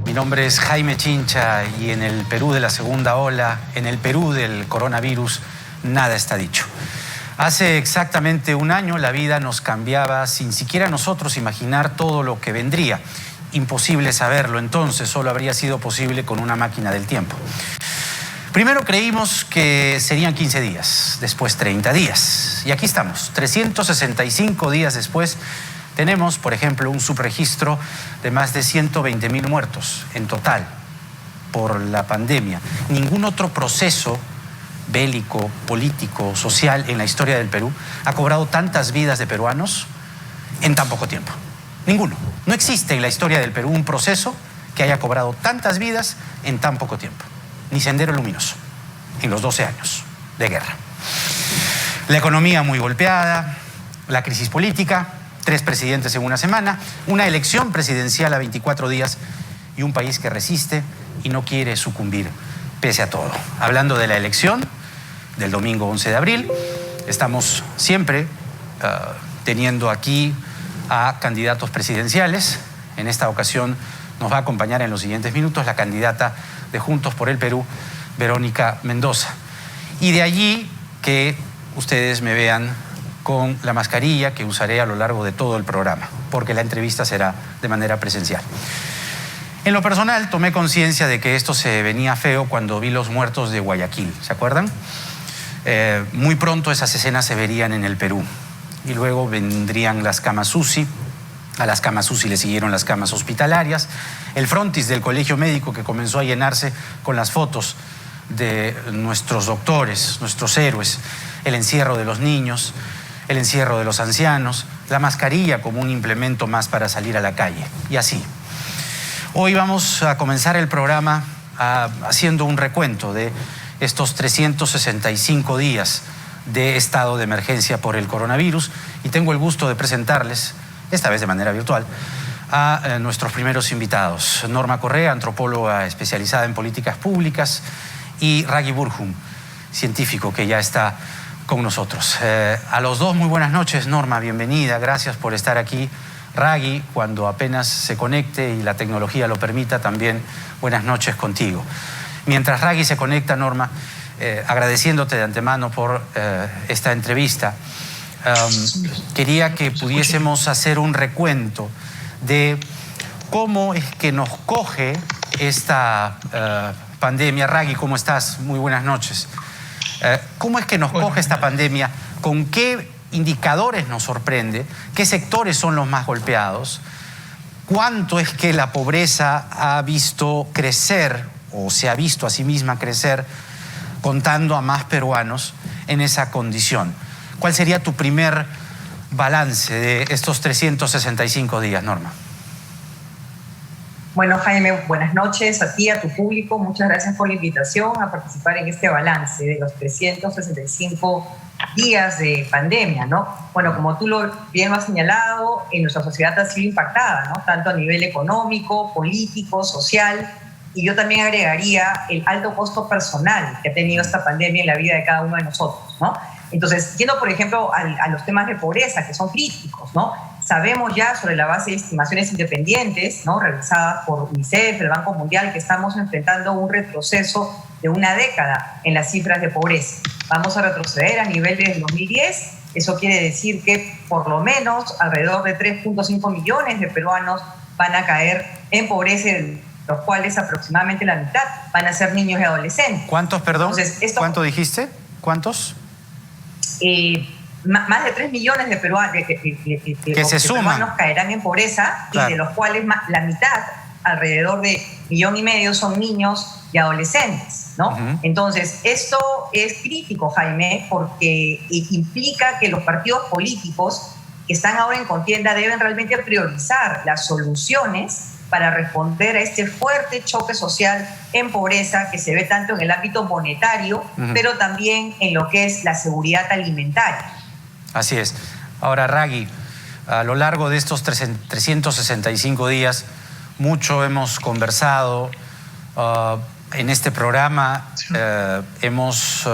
Mi nombre es Jaime Chincha y en el Perú de la segunda ola, en el Perú del coronavirus, nada está dicho. Hace exactamente un año la vida nos cambiaba sin siquiera nosotros imaginar todo lo que vendría. Imposible saberlo entonces, solo habría sido posible con una máquina del tiempo. Primero creímos que serían 15 días, después 30 días. Y aquí estamos, 365 días después. Tenemos, por ejemplo, un subregistro de más de 120.000 muertos en total por la pandemia. Ningún otro proceso bélico, político, social en la historia del Perú ha cobrado tantas vidas de peruanos en tan poco tiempo. Ninguno. No existe en la historia del Perú un proceso que haya cobrado tantas vidas en tan poco tiempo. Ni Sendero Luminoso, en los 12 años de guerra. La economía muy golpeada, la crisis política, 3 presidentes en una semana, una elección presidencial a 24 días y un país que resiste y no quiere sucumbir pese a todo. Hablando de la elección del domingo 11 de abril, estamos siempre teniendo aquí a candidatos presidenciales. En esta ocasión nos va a acompañar en los siguientes minutos la candidata de Juntos por el Perú, Verónica Mendoza. Y de allí que ustedes me vean con la mascarilla que usaré a lo largo de todo el programa, porque la entrevista será de manera presencial. En lo personal, tomé conciencia de que esto se venía feo cuando vi los muertos de Guayaquil, ¿se acuerdan? Muy pronto esas escenas se verían en el Perú y luego vendrían las camas UCI. A las camas UCI le siguieron las camas hospitalarias, el frontis del colegio médico que comenzó a llenarse con las fotos de nuestros doctores, nuestros héroes, el encierro de los niños, el encierro de los ancianos, la mascarilla como un implemento más para salir a la calle, y así. Hoy vamos a comenzar el programa haciendo un recuento de estos 365 días de estado de emergencia por el coronavirus, y tengo el gusto de presentarles, esta vez de manera virtual, a nuestros primeros invitados. Norma Correa, antropóloga especializada en políticas públicas, y Ragui Burhum, científico que ya está con nosotros. A los dos, muy buenas noches. Norma, bienvenida, gracias por estar aquí. Ragui, cuando apenas se conecte y la tecnología lo permita, también buenas noches contigo. Mientras Ragui se conecta, Norma, agradeciéndote de antemano por esta entrevista, quería que pudiésemos hacer un recuento de cómo es que nos coge esta pandemia. Ragui, ¿cómo estás? Muy buenas noches. ¿Cómo es que nos coge esta pandemia? ¿Con qué indicadores nos sorprende? ¿Qué sectores son los más golpeados? ¿Cuánto es que la pobreza ha visto crecer o se ha visto a sí misma crecer, contando a más peruanos en esa condición? ¿Cuál sería tu primer balance de estos 365 días, Norma? Bueno, Jaime, buenas noches a ti, a tu público. Muchas gracias por la invitación a participar en este balance de los 365 días de pandemia, ¿no? Bueno, como tú bien lo has señalado, nuestra sociedad ha sido impactada, ¿no? Tanto a nivel económico, político, social, y yo también agregaría el alto costo personal que ha tenido esta pandemia en la vida de cada uno de nosotros, ¿no? Entonces, yendo, por ejemplo, a los temas de pobreza, que son críticos, ¿no? Sabemos ya sobre la base de estimaciones independientes, ¿no?, realizadas por UNICEF, el Banco Mundial, que estamos enfrentando un retroceso de una década en las cifras de pobreza. Vamos a retroceder a nivel de 2010. Eso quiere decir que por lo menos alrededor de 3.5 millones de peruanos van a caer en pobreza, de los cuales aproximadamente la mitad van a ser niños y adolescentes. ¿Cuántos, perdón? Entonces, ¿cuánto dijiste? ¿Cuántos? Más de 3 millones de peruanos, peruanos caerán en pobreza, claro, y de los cuales la mitad, alrededor de 1,5 millones, son niños y adolescentes, ¿no? Entonces, esto es crítico, Jaime, porque implica que los partidos políticos que están ahora en contienda deben realmente priorizar las soluciones para responder a este fuerte choque social en pobreza que se ve tanto en el ámbito monetario, pero también en lo que es la seguridad alimentaria. Así es. Ahora, Ragui, a lo largo de estos 365 días, mucho hemos conversado. En este programa hemos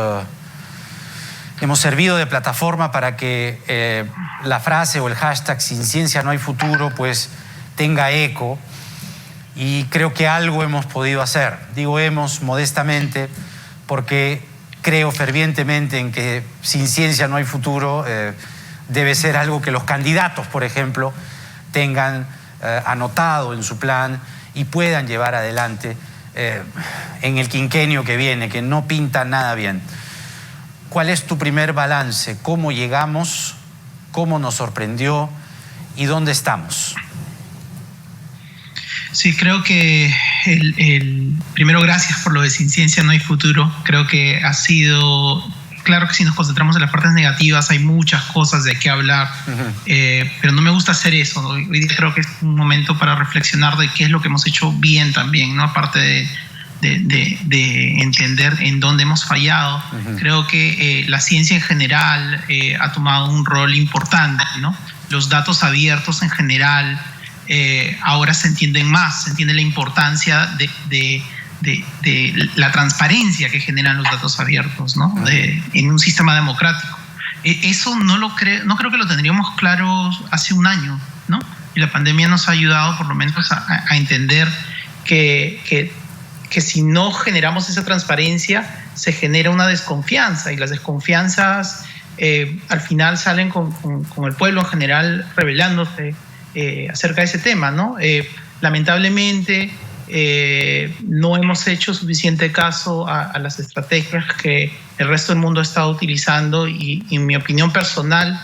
servido de plataforma para que la frase o el hashtag "sin ciencia no hay futuro" pues tenga eco. y creo que algo hemos podido hacer. Digo hemos modestamente porque creo fervientemente en que sin ciencia no hay futuro. Debe ser algo que los candidatos, por ejemplo, tengan anotado en su plan y puedan llevar adelante en el quinquenio que viene, que no pinta nada bien. ¿Cuál es tu primer balance? ¿Cómo llegamos? ¿Cómo nos sorprendió? ¿Y dónde estamos? Sí, creo que primero, gracias por lo de sin ciencia no hay futuro. Creo que ha sido... Claro que si nos concentramos en las partes negativas hay muchas cosas de qué hablar, pero no me gusta hacer eso. Hoy día creo que es un momento para reflexionar de qué es lo que hemos hecho bien también, ¿no? Aparte de entender en dónde hemos fallado. Creo que la ciencia en general ha tomado un rol importante, ¿no? Los datos abiertos en general ahora se entienden más, se entiende la importancia de la transparencia que generan los datos abiertos, ¿no? En un sistema democrático. Eso no creo que lo tendríamos claro hace un año, ¿no? Y la pandemia nos ha ayudado por lo menos a entender que si no generamos esa transparencia se genera una desconfianza, y las desconfianzas al final salen con el pueblo en general rebelándose acerca de ese tema, ¿no? Lamentablemente no hemos hecho suficiente caso a las estrategias que el resto del mundo ha estado utilizando, y en mi opinión personal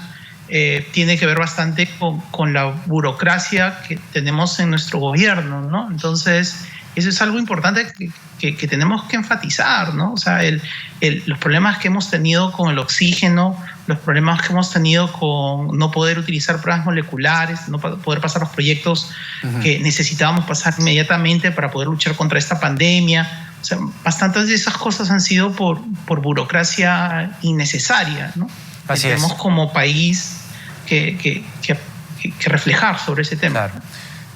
tiene que ver bastante con la burocracia que tenemos en nuestro gobierno, ¿no? Entonces eso es algo importante que tenemos que enfatizar, ¿no? O sea, los problemas que hemos tenido con el oxígeno, los problemas que hemos tenido con no poder utilizar pruebas moleculares, no poder pasar los proyectos que necesitábamos pasar inmediatamente para poder luchar contra esta pandemia. O sea, bastantes de esas cosas han sido por burocracia innecesaria, ¿no? Así tenemos es. como país que reflejar sobre ese tema. Claro.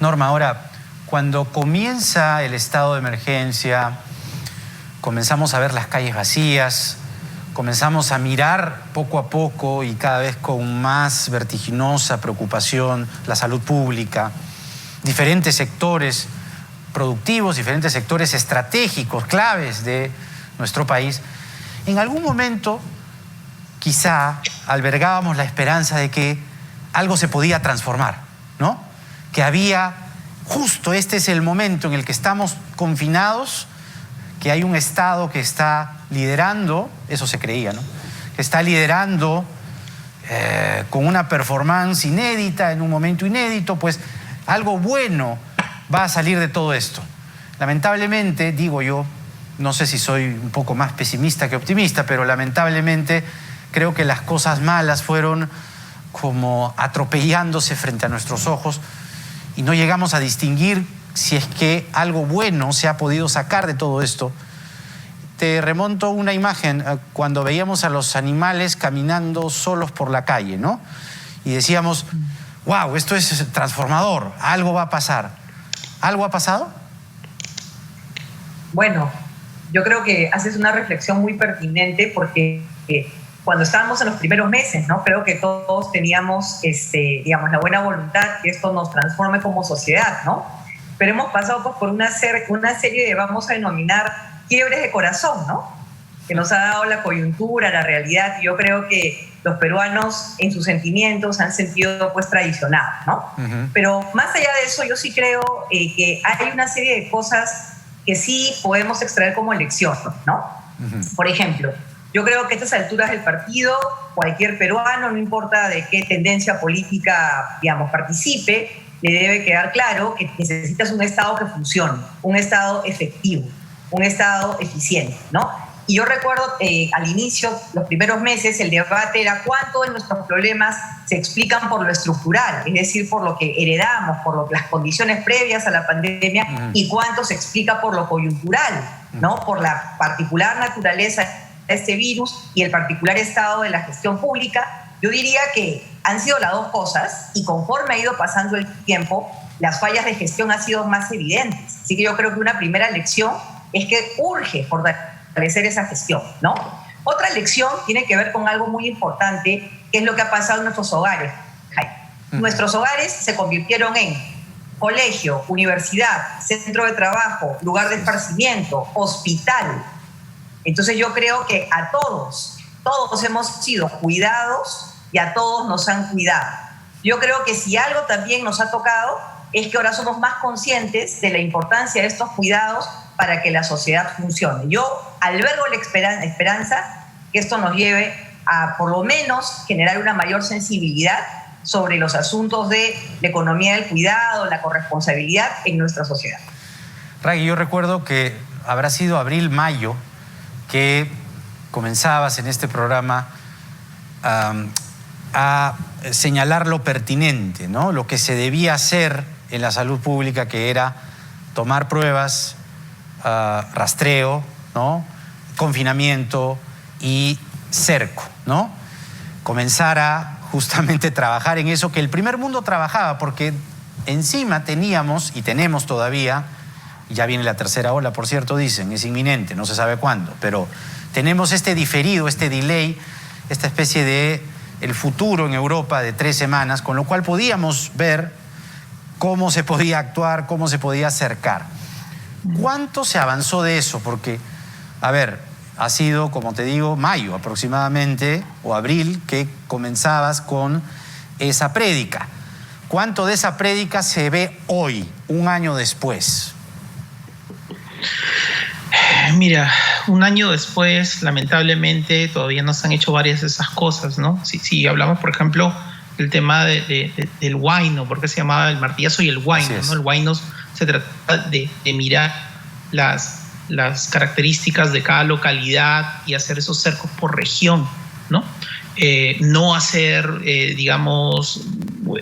Norma, ahora, cuando comienza el estado de emergencia, comenzamos a ver las calles vacías, comenzamos a mirar poco a poco y cada vez con más vertiginosa preocupación la salud pública, diferentes sectores productivos, diferentes sectores estratégicos, claves de nuestro país. En algún momento, quizá, albergábamos la esperanza de que algo se podía transformar, ¿no? Que había, justo este es el momento en el que estamos confinados, que hay un Estado que está liderando, eso se creía, ¿no? Que está liderando con una performance inédita, en un momento inédito, pues algo bueno va a salir de todo esto. Lamentablemente, digo yo, no sé si soy un poco más pesimista que optimista, pero lamentablemente creo que las cosas malas fueron como atropellándose frente a nuestros ojos y no llegamos a distinguir si es que algo bueno se ha podido sacar de todo esto. Te remonto una imagen cuando veíamos a los animales caminando solos por la calle, ¿no? Y decíamos, wow, esto es transformador, algo va a pasar. ¿Algo ha pasado? Bueno, yo creo que haces una reflexión muy pertinente porque cuando estábamos en los primeros meses, ¿no? Creo que todos teníamos, digamos, la buena voluntad que esto nos transforme como sociedad, ¿no? Pero hemos pasado pues, por una serie de, vamos a denominar, quiebres de corazón, ¿no? Que nos ha dado la coyuntura, la realidad, y yo creo que los peruanos en sus sentimientos han sentido pues traicionados, ¿no? Pero más allá de eso, yo sí creo que hay una serie de cosas que sí podemos extraer como lección, ¿no? Por ejemplo, yo creo que a estas alturas del partido, cualquier peruano, no importa de qué tendencia política, digamos, participe, le debe quedar claro que necesitas un Estado que funcione, un Estado efectivo, un Estado eficiente, ¿no? Y yo recuerdo al inicio, los primeros meses, el debate era cuánto de nuestros problemas se explican por lo estructural, es decir, por lo que heredamos, por las condiciones previas a la pandemia, y cuánto se explica por lo coyuntural, ¿no? Por la particular naturaleza de este virus y el particular estado de la gestión pública. Yo diría que han sido las dos cosas, y conforme ha ido pasando el tiempo, las fallas de gestión han sido más evidentes. Así que yo creo que una primera lección es que urge fortalecer esa gestión, ¿no? Otra lección tiene que ver con algo muy importante, que es lo que ha pasado en nuestros hogares. Nuestros hogares se convirtieron en colegio, universidad, centro de trabajo, lugar de esparcimiento, hospital. Entonces yo creo que a todos hemos sido cuidados y a todos nos han cuidado. Yo creo que si algo también nos ha tocado es que ahora somos más conscientes de la importancia de estos cuidados para que la sociedad funcione. Yo albergo la esperanza que esto nos lleve a por lo menos generar una mayor sensibilidad sobre los asuntos de la economía del cuidado, la corresponsabilidad en nuestra sociedad. Ragui, yo recuerdo que habrá sido abril, mayo, que comenzabas en este programa a señalar lo pertinente, ¿no? Lo que se debía hacer en la salud pública, que era tomar pruebas, rastreo, ¿no? Confinamiento y cerco, ¿no? Comenzar a justamente trabajar en eso que el primer mundo trabajaba, porque encima teníamos y tenemos todavía, ya viene la tercera ola, por cierto, dicen, es inminente, no se sabe cuándo, pero tenemos este diferido, este delay, esta especie de el futuro en Europa de 3 semanas, con lo cual podíamos ver cómo se podía actuar, cómo se podía acercar. ¿Cuánto se avanzó de eso? Porque, a ver, ha sido, como te digo, mayo aproximadamente, o abril, que comenzabas con esa prédica. ¿Cuánto de esa prédica se ve hoy, un año después? Mira, un año después, lamentablemente, todavía no se han hecho varias de esas cosas, ¿no? Si hablamos, por ejemplo, del tema del huayno, porque se llamaba el martillazo y el huayno, ¿no? El huayno se trata de mirar las características de cada localidad y hacer esos cercos por región, ¿no? No hacer, digamos,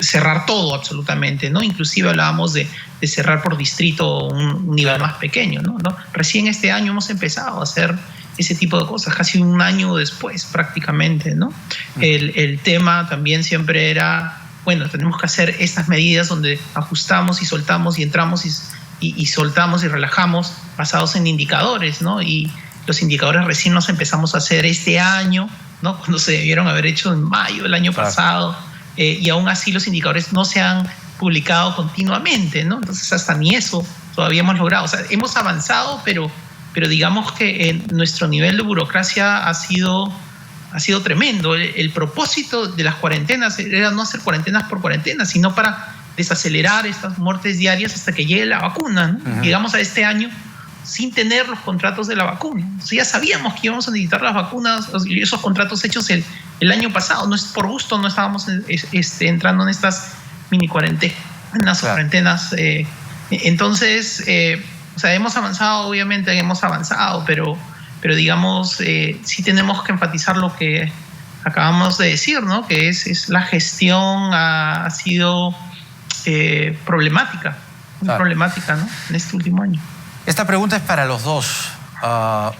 cerrar todo absolutamente, ¿no? Inclusive hablábamos de cerrar por distrito un nivel más pequeño, ¿no? Recién este año hemos empezado a hacer ese tipo de cosas, casi un año después prácticamente, ¿no? El tema también siempre era, bueno, tenemos que hacer estas medidas donde ajustamos y soltamos y entramos y soltamos y relajamos basados en indicadores, ¿no? Y los indicadores recién los empezamos a hacer este año, ¿no? Cuando se debieron haber hecho en mayo del año pasado, y aún así los indicadores no se han publicado continuamente, ¿no? Entonces hasta ni eso todavía hemos logrado. O sea, hemos avanzado, pero digamos que nuestro nivel de burocracia ha sido tremendo. El propósito de las cuarentenas era no hacer cuarentenas por cuarentenas, sino para desacelerar estas muertes diarias hasta que llegue la vacuna, ¿no? Llegamos a este año sin tener los contratos de la vacuna. O sea, ya sabíamos que íbamos a necesitar las vacunas, esos contratos hechos el año pasado. No es por gusto, no estábamos entrando en estas mini cuarentenas o cuarentenas. Entonces, o sea, hemos avanzado, obviamente hemos avanzado, pero digamos, sí tenemos que enfatizar lo que acabamos de decir, ¿no? Que es la gestión ha sido problemática, muy problemática, ¿no? En este último año. Esta pregunta es para los dos.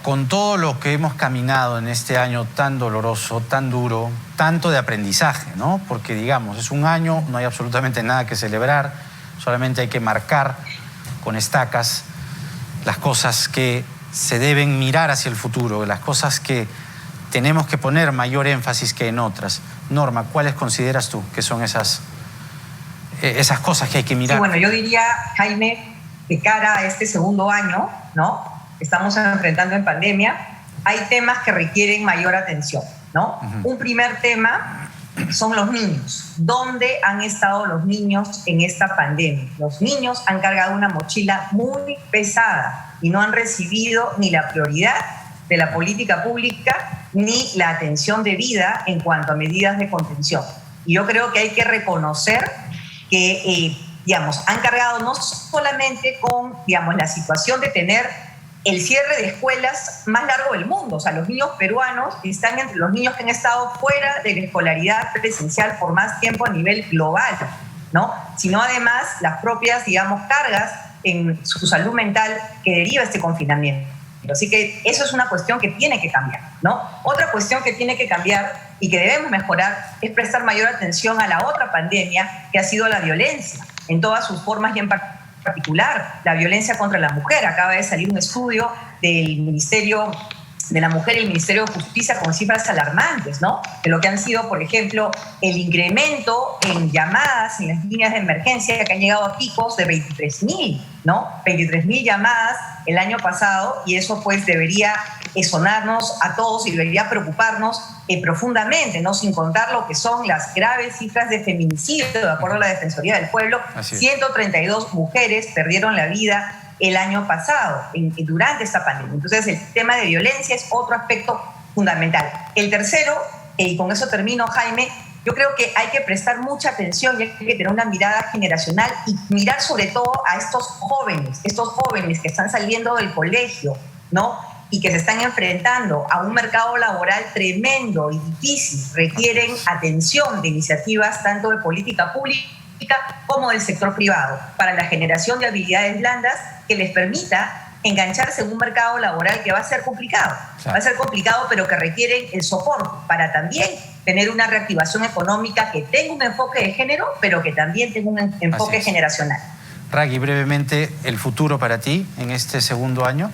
Con todo lo que hemos caminado en este año tan doloroso, tan duro, tanto de aprendizaje, ¿no? Porque, digamos, es un año, no hay absolutamente nada que celebrar, solamente hay que marcar con estacas las cosas que se deben mirar hacia el futuro, las cosas que tenemos que poner mayor énfasis que en otras. Norma, ¿cuáles consideras tú que son esas cosas que hay que mirar? Sí, bueno, yo diría, Jaime, de cara a este segundo año, ¿no? Estamos enfrentando en pandemia, hay temas que requieren mayor atención, ¿no? Un primer tema son los niños. ¿Dónde han estado los niños en esta pandemia? Los niños han cargado una mochila muy pesada y no han recibido ni la prioridad de la política pública ni la atención debida en cuanto a medidas de contención. Y yo creo que hay que reconocer que, digamos, han cargado no solamente con, digamos, la situación de tener el cierre de escuelas más largo del mundo. O sea, los niños peruanos están entre los niños que han estado fuera de la escolaridad presencial por más tiempo a nivel global, ¿no? Sino además las propias, digamos, cargas en su salud mental que deriva este confinamiento. Así que eso es una cuestión que tiene que cambiar, ¿no? Otra cuestión que tiene que cambiar y que debemos mejorar es prestar mayor atención a la otra pandemia que ha sido la violencia en todas sus formas y en particular la violencia contra la mujer. Acaba de salir un estudio del Ministerio de la Mujer y el Ministerio de Justicia con cifras alarmantes, ¿no? De lo que han sido, por ejemplo, el incremento en llamadas en las líneas de emergencia que han llegado a picos de 23.000, ¿no? 23.000 llamadas el año pasado, y eso pues debería sonarnos a todos y debería preocuparnos profundamente, ¿no? Sin contar lo que son las graves cifras de feminicidio, de acuerdo a la Defensoría del Pueblo. 132 mujeres perdieron la vida el año pasado, durante esta pandemia. Entonces, el tema de violencia es otro aspecto fundamental. El tercero, y con eso termino, Jaime, yo creo que hay que prestar mucha atención y hay que tener una mirada generacional y mirar sobre todo a estos jóvenes que están saliendo del colegio, ¿no? Y que se están enfrentando a un mercado laboral tremendo y difícil. Requieren atención de iniciativas tanto de política pública como del sector privado, para la generación de habilidades blandas que les permita engancharse en un mercado laboral que va a ser complicado. Va a ser complicado, pero que requieren el soporte para también tener una reactivación económica que tenga un enfoque de género, pero que también tenga un enfoque generacional. Ragui, brevemente, ¿el futuro para ti en este segundo año?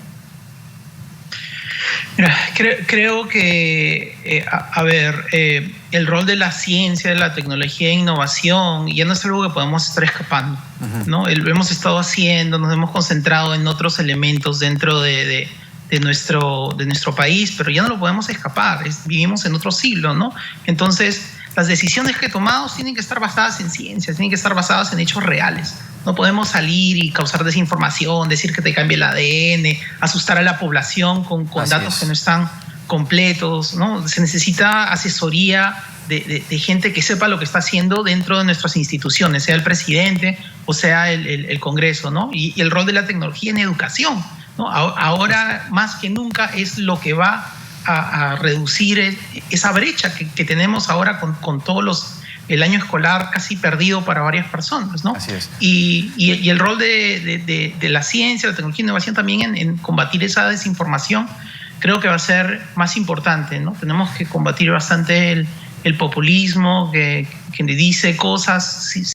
Mira, creo que, el rol de la ciencia, de la tecnología e innovación ya no es algo que podemos estar escapando, ¿no? Lo hemos estado haciendo, nos hemos concentrado en otros elementos dentro de nuestro país, pero ya no lo podemos escapar, vivimos en otro siglo, ¿no? Entonces, las decisiones que tomamos tienen que estar basadas en ciencia, tienen que estar basadas en hechos reales. No podemos salir y causar desinformación, decir que te cambie el ADN, asustar a la población con datos que no están completos, ¿no? Se necesita asesoría de gente que sepa lo que está haciendo dentro de nuestras instituciones, sea el presidente o sea el Congreso, ¿no? Y el rol de la tecnología en educación, ¿no? Ahora más que nunca es lo que va a reducir esa brecha que tenemos ahora con todos el año escolar casi perdido para varias personas, ¿no? Así es. Y el rol de la ciencia, la tecnología y la innovación también en combatir esa desinformación creo que va a ser más importante, ¿no? Tenemos que combatir bastante el populismo que dice cosas